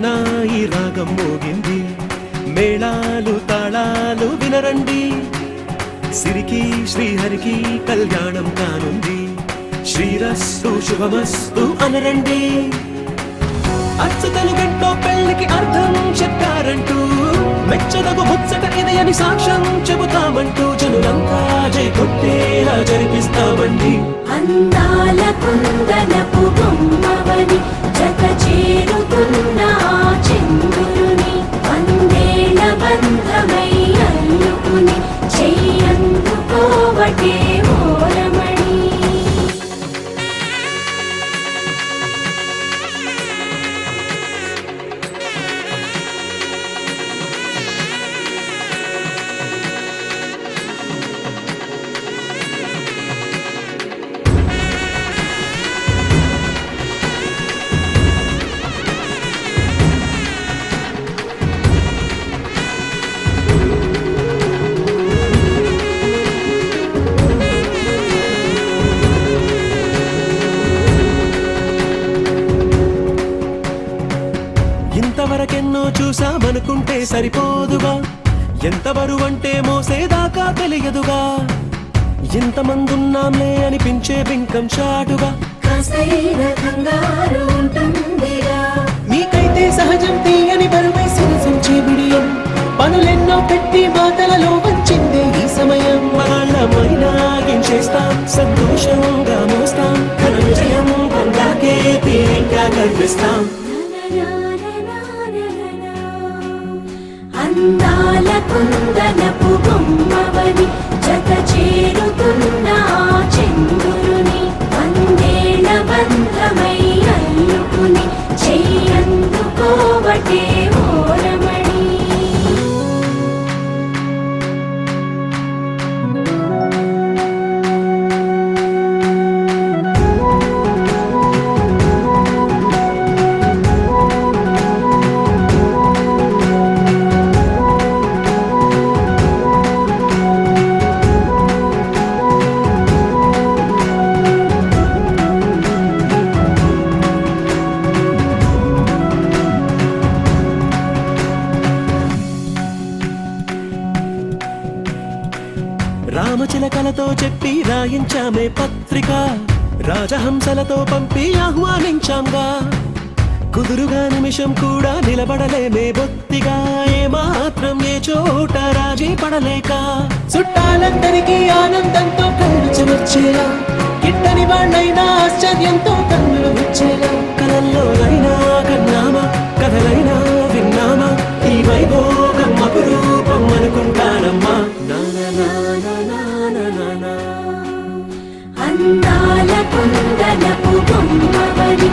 ఊళ్ళందున ఈ రాగం మోగింది, మేళాలు తాళాలు వినరండి, సిరికి శ్రీహరికి కళ్యాణం కానుంది, శ్రీరస్తు శుభమస్తు అనరండి. అచ్చు తెలుగంటో పెళ్లికి అర్థం చెప్పారంటూ, మెచ్చదగు ముచ్చట ఇది అని సాక్ష్యం చెబుతామంటూ, జనులంతా జై కొట్టేలా జరిపిస్తామండి. అందాల కుందనపు బొమ్మవని జత చేరుతున్న చంద్రుని, వందేళ్ల బంధమై అల్లుకుని చెయ్యందుకోవటే ఓరమణి. ఇంతవరకెన్నో చూసామనుకుంటే సరిపోదుగా, ఎంత బరువంటే మోసేదాకా తెలియదుగా, ఇంతమందున్నాంలే అనిపించే బింకం చాటుగా, మీకైతే సహజం తీయని బరువై సిరిసించే బిడియం, పనులెన్నో పెట్టి మాటలలో వంచిందే ఈ సమయం. వాళ్ళమైనా ఏం చేస్తాం, సంతోషంగా మోస్తాం, ఘన విజయం పొందాకే తీరిగ్గా కనిపిస్తాం. అందాల కుందనపు బొమ్మవని జత చేరుతున్న చంద్రుని, వందేళ్ల బంధమై అల్లుకుని చెయ్యందుకోవటే ఓరమణి. రామచిలకలతో చెప్పి రాయించామే పత్రిక, రాజహంసలతో పంపి ఆహ్వానించాంగా, కుదురుగా నిమిషం కూడా నిలబడలేమే బొత్తిగా, ఏమాత్రం ఏ చోట రాజీ పడలేక, చుట్టాలందరికీ ఆనందంతో కళ్ళు చెమర్చేలా, గిట్టని వాళ్ళైనా ఆశ్చర్యంతో కన్నులు వచ్చేలా, కలల్లోనైనా కన్నామా కథలైనా విన్నామా, ఈ వైభోగం అపురూపం అనుకుంటానమ్మా. అందాల కుందనపు బొమ్మవని